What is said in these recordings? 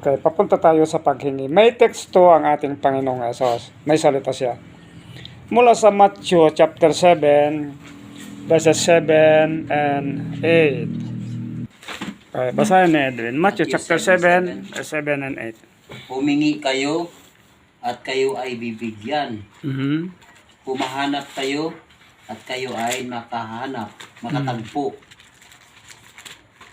Okay, papunta tayo sa paghingi. May teksto ang ating Panginoong Hesus. May salita siya. Mula sa Matthew chapter 7, verses 7 and 8. Okay, basahin ni Edwin. Matthew chapter 7, 7 and 8. Humingi kayo at kayo ay bibigyan. Humahanap kayo at kayo ay makatagpo.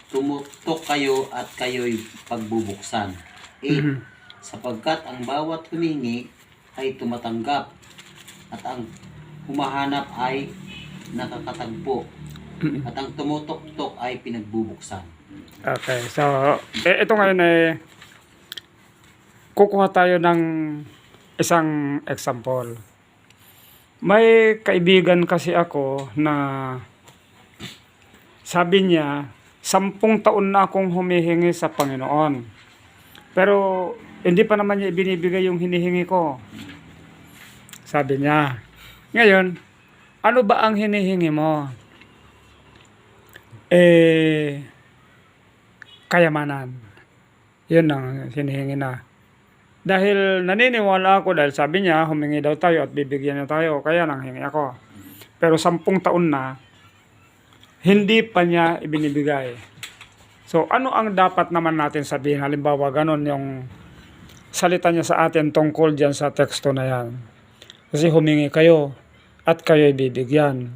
Tumutok kayo at kayo'y pagbubuksan. 8. Sapagkat ang bawat humingi ay tumatanggap at ang humahanap ay nakakatagpo at ang tumutok-tok ay pinagbubuksan. Okay, so ito ngayon kukuha tayo ng isang example. May kaibigan kasi ako na sabi niya, 10 taon na akong humihingi sa Panginoon. Pero hindi pa naman niya ibinibigay yung hinihingi ko. Sabi niya. Ngayon, ano ba ang hinihingi mo? Kayamanan. Yun ang hinihingi na. Dahil naniniwala ako, dahil sabi niya, humingi daw tayo at bibigyan niya tayo, kaya nang hingi ako. Pero 10 taon na, hindi pa niya ibinibigay. So, ano ang dapat naman natin sabihin? Halimbawa, ganun yung salita niya sa atin tungkol dyan sa teksto na yan. Kasi humingi kayo at kayo'y bibigyan.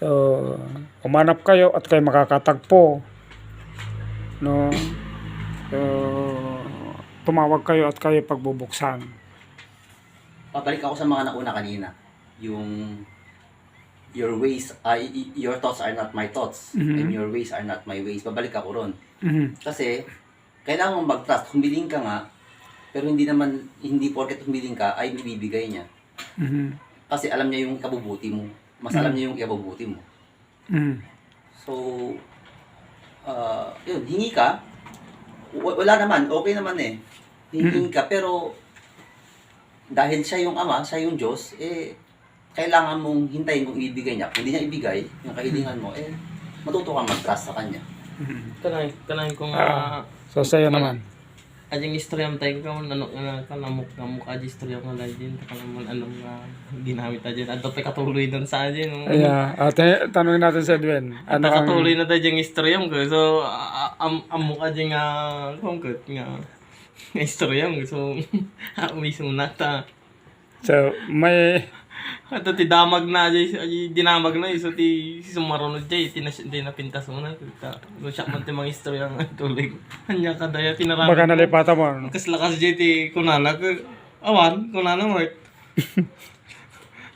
So, umanap kayo at kayo makakatagpo. No? So, tumawag kayo at kayo pagbubuksan. Pabalik ako sa mga nauna kanina. Yung your thoughts are not my thoughts and your ways are not my ways. Babalik ako ron. Kasi kailangan mong mag-trust. Humiling ka nga, pero hindi porket humiling ka ay bibigay niya. Kasi alam niya yung kabubuti mo. Mas alam niya yung ikabubuti mo. So, yun, hingi ka. Wala naman, okay naman eh. Hingi ka, pero dahil siya yung Ama, siya yung Diyos, kailangan mong hintayin kung ibibigay niya. Kung hindi niya ibigay, yung kahilingan mo, matuto kang mag-trust sa Kanya. Kanang kung So, sa'yo naman. ajing istorya mo tayo ka kanamok aja istorya mo lang din kanaman anong ginamit aja at dapat katuloy doon sa aja no. Yeah, tanungin natin sa Edwin. Ano ang katuloy na tayo yung istorya mo so amok aja nga kungkot nga istorya mo so mismo nata. So, may At ti damag na aja dinamag na so ti sumaronod jay tinapintas mo na no siya man ti mga istorya nga tulig anya kadaya tinarami baka nalipatan mo. No? kas lakas jay ti kunana awan kunana mo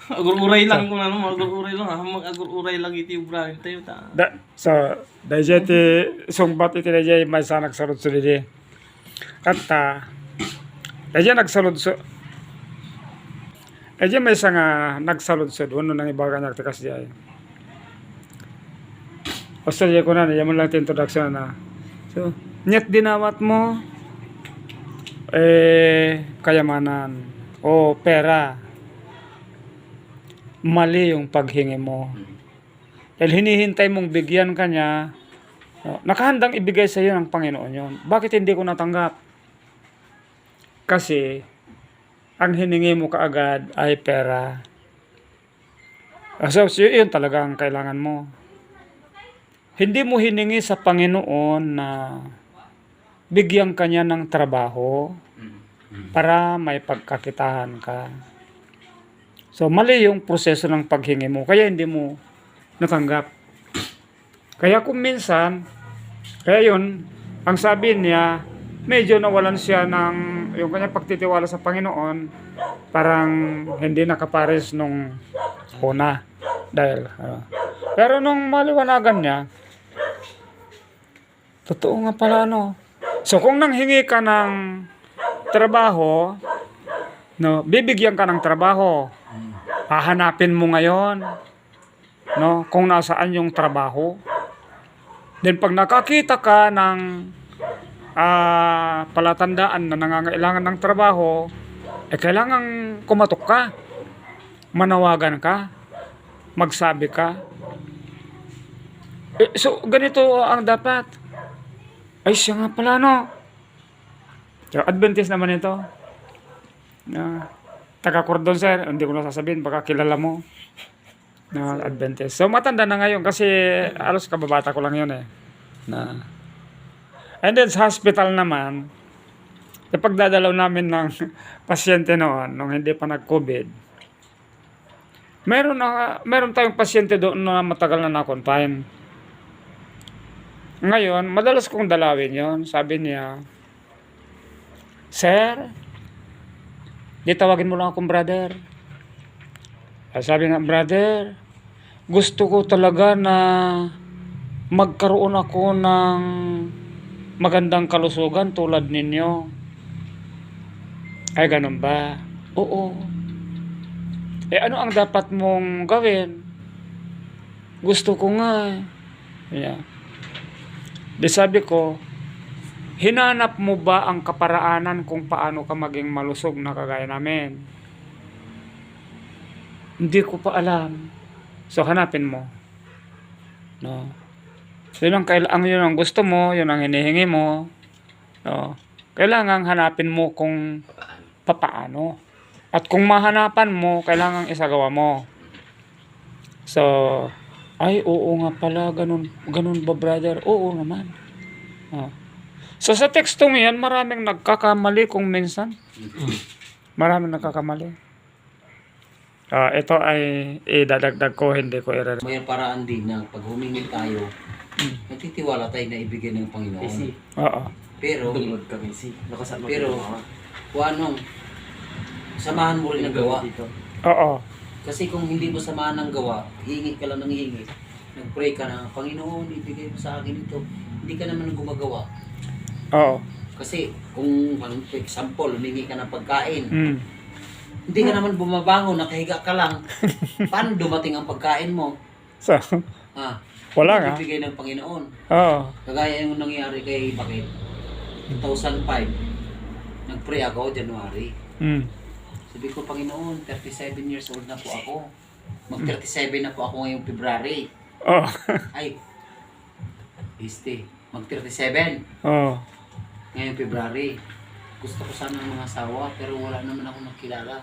agur-uray lang kunana mo agur-uray lang agur-uray lang iti ubrahin tayo ta. So, dahil ti sungbat iti dahil may sa nagsalod sa didi. At dahil nagsalod sa may isa nga nagsalod-sod, ano nang ibaga niya tikas diya. Australia ko na, yan mo lang introduction na. So, nyet dinawat mo, kayamanan, o pera, mali yung paghingi mo. Dahil hinihintay mong bigyan ka niya, nakahandang ibigay sa iyo ng Panginoon yun. Bakit hindi ko natanggap? Kasi, ang hiningi mo kaagad ay pera. So, yun talaga ang kailangan mo. Hindi mo hiningi sa Panginoon na bigyan ka niya ng trabaho para may pagkakitahan ka. So, mali yung proseso ng paghingi mo. Kaya hindi mo natanggap. Kaya kung minsan, kaya yun, ang sabi niya, medyo nawalan siya ng yung kanya pagtitiwala sa Panginoon, parang hindi nakapares nung una. Dahil, pero nung maliwanagan niya, totoo nga pala, no? So, kung nanghingi ka ng trabaho, no, bibigyan ka ng trabaho, hahanapin mo ngayon, no, kung nasaan yung trabaho. Then, pag nakakita ka ng palatandaan na nangangailangan ng trabaho, kailangan kumatok ka, manawagan ka, magsabi ka. So, ganito ang dapat. Ay, siya nga pala, no? So, Adventist naman ito. Na taga-Cordon, sir. Hindi ko na sasabihin, baka kilala mo. Na Adventist. So, matanda na ngayon kasi alos kababata ko lang yun eh. Na. And then sa hospital naman, kapag dadalaw namin ng pasyente noon, nung hindi pa nag-COVID, meron tayong pasyente doon na matagal na na-confine. Ngayon, madalas kong dalawin yon. Sabi niya, Sir, di tawagin mo lang akong brother. Sabi nga, brother, gusto ko talaga na magkaroon ako ng magandang kalusugan tulad ninyo. Ay, ganun ba? Oo. Ano ang dapat mong gawin? Gusto ko nga. Yeah. Di sabi ko, hinanap mo ba ang kaparaanan kung paano ka maging malusog na kagaya namin? Hindi ko pa alam. So, hanapin mo. No. Yun ang gusto mo, yun ang hinihingi mo. No. Kailangan hanapin mo kung papaano. At kung mahanapan mo, kailangan isagawa mo. So, ay, oo nga pala, ganun ba, brother? Oo naman. Oh. So, sa tekstong yan, maraming nagkakamali kung minsan. Maraming nagkakamali. Ito ay idadagdag ko, hindi ko i-re- May paraan din na pag humingi tayo, nagtitiwala tayo na ibigay ng Panginoon. Kasi, Oo. Pero, dumod kami si. Nakasama Pero, kung anong, samahan mo rin ang gawa. dito. Oo. Kasi kung hindi mo samahan ng gawa, hingi ka lang ng hingi. Nag-pray ka na, Panginoon, ibigay mo sa akin ito. Hindi ka naman gumagawa. Oo. Kasi kung, for example, humingi ka ng pagkain, Mm. hindi ka naman bumabangon, nakahiga ka lang. Paano dumating ang pagkain mo? So, Ah, wala nga. ibigay ng Panginoon. Oo. Kagaya yung nangyari kay Bakit, 2005, nag-pray ako, January. Mm. Sabi ko, Panginoon, 37 years old na po ako. Mag-37 na po ako ngayong February. Oo. Ay, mag-37 Oo. ngayong February. Gusto ko sana ng mga asawa, pero wala naman akong nakilala.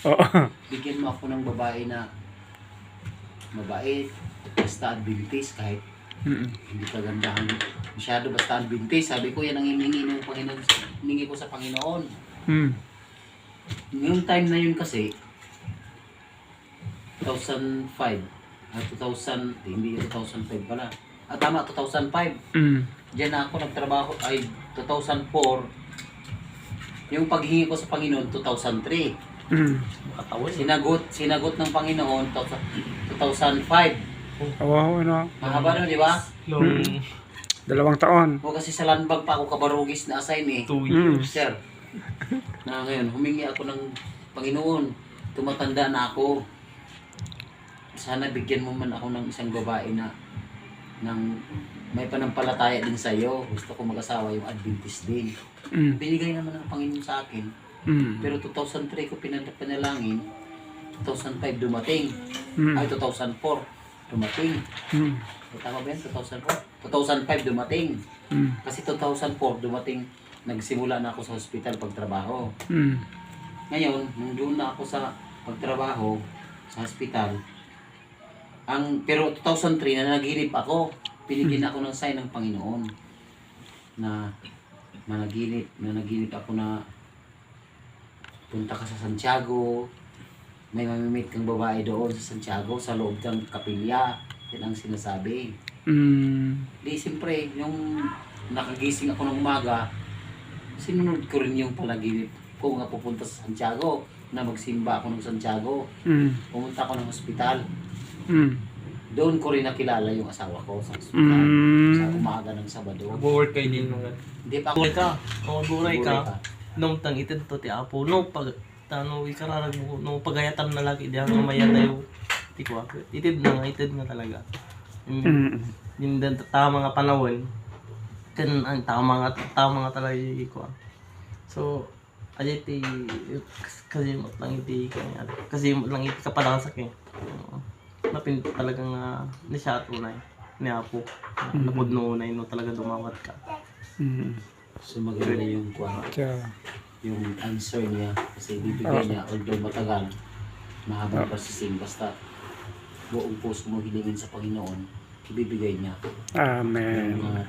Oo. Bigyan mo ako ng babae na mabait, basta Adventist, kahit Mm. hindi kagandahan masyado, basta Adventist. Sabi ko, yan ang hiningi ng Panginoon, hiningi ko sa Panginoon. Mm. Yung time na yun kasi, 2005, 2005 pala. Tama, 2005. Mm. Diyan na ako nagtrabaho, ay 2004. Yung paghingi ko sa Panginoon, 2003. Mm. Makatawa eh. Sinagot ng Panginoon, 2005. Oo, ano. Mahaba na, di ba? Nung 2 taon. O kasi sa landbag pa ako kabarugis na assign eh. 2 Mm. years. Sir, na ngayon, humingi ako ng Panginoon. Tumatanda na ako. Sana bigyan mo man ako ng isang babae na may panampalataya din sa iyo. Gusto ko mag-asawa yung Adventist din. Mm. Binigay naman ng Panginoon sa akin. Mm. Pero 2003 ko panalangin. 2005 dumating. Mm. Ay, 2004 dumating. Mm. Tama ba yan? 2004? 2005 dumating. Mm. Kasi 2004 dumating, nagsimula na ako sa hospital pagtrabaho. Mm. Ngayon, nung doon na ako sa pagtrabaho sa hospital, pero 2003 na naghilip ako, pinigyan ako ng sign ng Panginoon na naginip ako na punta ka sa Santiago, may mamimit kang babae doon sa Santiago sa loob ng kapilya. Yan ang sinasabi. Mm. Di siyempre, yung nakagising ako ng umaga, sinunod ko rin yung palaginip ko nga pupunta sa Santiago, na magsimba ako ng Santiago. Mm. Pumunta ako ng ospital. Mm. Doon ko rin nakilala yung asawa ko sa ospital. Sa umaga ng Sabado. Nag-work kayo din mga. Hindi pa ako. Buray ka. Kung maguray Buray ka. Nung tang itid to ti apo. No pag tano ikararag mo. No pagayatan na lagi. Di ako maya tayo. Di ko ako. Itid nga talaga. Mm. Yung tama nga panahon. Ang tama nga talaga yung ko. So, aja ti kasi mo lang iti kanya. Kasi mo lang iti kapalasak eh. Napin talagang nisya tunay. Ni apo. Napod no na no talaga dumawat ka. Mm. So maganda yung Kaya, yung answer niya kasi bibigay niya although matagal, mahabang processing basta buong puso mo hilingin sa Panginoon, ibibigay niya Amen. yung mga